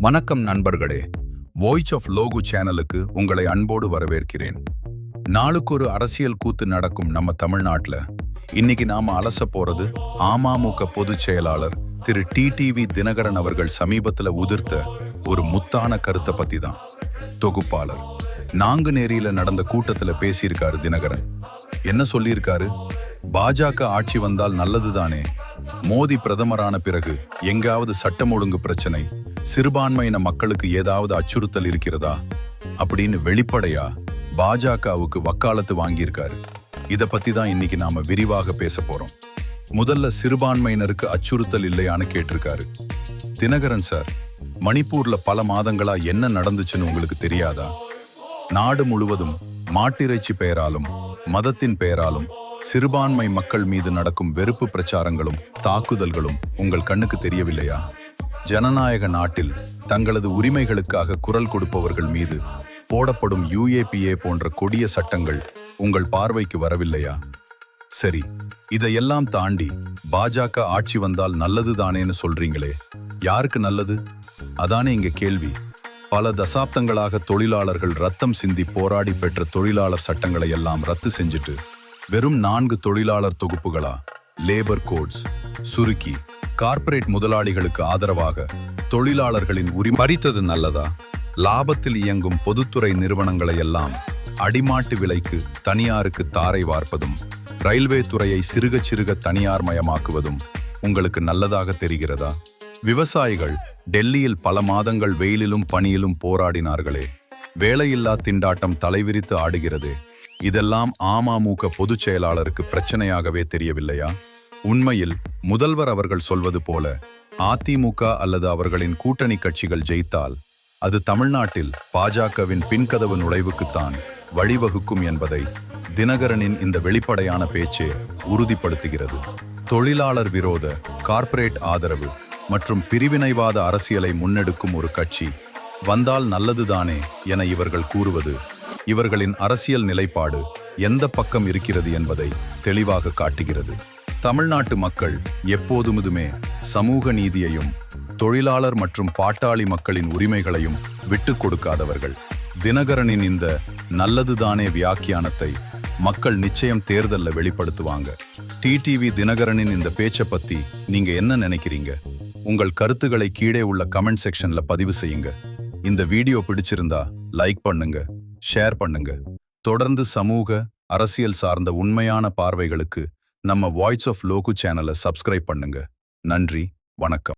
வணக்கம் நண்பர்களே, voice of Logu சேனலுக்கு உங்களை அன்போடு வரவேற்கிறேன். நாளுக்கு ஒரு அரசியல் கூத்து நடக்கும் நம்ம தமிழ்நாட்டில் இன்னைக்கு நாம அலச போறது அமமுக பொதுச் செயலாளர் திரு டிடிவி தினகரன் அவர்கள் சமீபத்தில் உதிர்த்த ஒரு முத்தான கருத்தை பத்தி தான். தொகுப்பாளர் நாங்குநேரியில நடந்த கூட்டத்தில் பேசியிருக்காரு தினகரன். என்ன சொல்லியிருக்காரு? பாஜக ஆட்சி வந்தால் நல்லதுதானே, மோடி பிரதமரான பிறகு எங்காவது சட்டம் ஒழுங்கு பிரச்சனை, சிறுபான்மையின மக்களுக்கு ஏதாவது அச்சுறுத்தல் இருக்கிறதா அப்படின்னு வெளிப்படையா பாஜகவுக்கு வக்காலத்து வாங்கியிருக்காரு. இதை பத்தி தான் இன்னைக்கு நாம விரிவாக பேச போறோம். முதல்ல சிறுபான்மையினருக்கு அச்சுறுத்தல் இல்லையான்னு கேட்டிருக்காரு தினகரன் சார். மணிப்பூர்ல பல மாதங்களா என்ன நடந்துச்சுன்னு உங்களுக்கு தெரியாதா? நாடு முழுவதும் மாட்டிறைச்சி பெயராலும் மதத்தின் பெயராலும் சிறுபான்மை மக்கள் மீது நடக்கும் வெறுப்பு பிரச்சாரங்களும் தாக்குதல்களும் உங்கள் கண்ணுக்கு தெரியவில்லையா? ஜனநாயக நாட்டில் தங்களது உரிமைகளுக்காக குரல் கொடுப்பவர்கள் மீது போடப்படும் UAPA போன்ற கொடிய சட்டங்கள் உங்கள் பார்வைக்கு வரவில்லையா? சரி, இதையெல்லாம் தாண்டி பாஜக ஆட்சி வந்தால் நல்லதுதானேன்னு சொல்றீங்களே, யாருக்கு நல்லது? அதானே இங்க கேள்வி. பல தசாப்தங்களாக தொழிலாளர்கள் ரத்தம் சிந்தி போராடி பெற்ற தொழிலாளர் சட்டங்களை எல்லாம் ரத்து செஞ்சுட்டு வெறும் 4 தொழிலாளர் தொகுப்புகளா, லேபர் கோட்ஸ் சுருக்கி கார்ப்பரேட் முதலாளிகளுக்கு ஆதரவாக தொழிலாளர்களின் உரிமை பறித்தது நல்லதா? லாபத்தில் இயங்கும் பொதுத்துறை நிறுவனங்களை எல்லாம் அடிமாட்டு விலைக்கு தனியாருக்கு தாரை வார்ப்பதும், ரயில்வே துறையை சிறுக சிறுக தனியார் மயமாக்குவதும் உங்களுக்கு நல்லதாக தெரிகிறதா? விவசாயிகள் டெல்லியில் பல மாதங்கள் வெயிலிலும் பனியிலும் போராடினார்களே, வேலையில்லா திண்டாட்டம் தலைவிரித்து ஆடுகிறதே, இதெல்லாம் அமமுக பொதுச் செயலாளருக்கு பிரச்சனையாகவே தெரியவில்லையா? உண்மையில் முதல்வர் அவர்கள் சொல்வது போல அதிமுக அல்லது அவர்களின் கூட்டணி கட்சிகள் ஜெயித்தால் அது தமிழ்நாட்டில் பாஜகவின் பின்கதவு நுழைவுக்குத்தான் வழிவகுக்கும் என்பதை தினகரனின் இந்த வெளிப்படையான பேச்சே உறுதிப்படுத்துகிறது. தொழிலாளர் விரோத, கார்ப்பரேட் ஆதரவு மற்றும் பிரிவினைவாத அரசியலை முன்னெடுக்கும் ஒரு கட்சி வந்தால் நல்லதுதானே என இவர்கள் கூறுவது இவர்களின் அரசியல் நிலைப்பாடு எந்த பக்கம் இருக்கிறது என்பதை தெளிவாக காட்டுகிறது. தமிழ்நாட்டு மக்கள் எப்போதுமுதுமே சமூக நீதியையும் தொழிலாளர் மற்றும் பாட்டாளி மக்களின் உரிமைகளையும் விட்டு கொடுக்காதவர்கள். தினகரனின் இந்த நல்லதுதானே வியாக்கியானத்தை மக்கள் நிச்சயம் தேர்தல்ல வெளிப்படுத்துவாங்க. டிடிவி தினகரனின் இந்த பேச்சை பத்தி நீங்க என்ன நினைக்கிறீங்க? உங்கள் கருத்துக்களை கீழே உள்ள கமெண்ட் செக்ஷன்ல பதிவு செய்யுங்க. இந்த வீடியோ பிடிச்சிருந்தா லைக் பண்ணுங்க, ஷேர் பண்ணுங்க. தொடர்ந்து சமூக அரசியல் சார்ந்த உண்மையான பார்வைகளுக்கு நம்ம வாய்ஸ் ஆஃப் லோகு சேனலை சப்ஸ்கிரைப் பண்ணுங்க. நன்றி, வணக்கம்.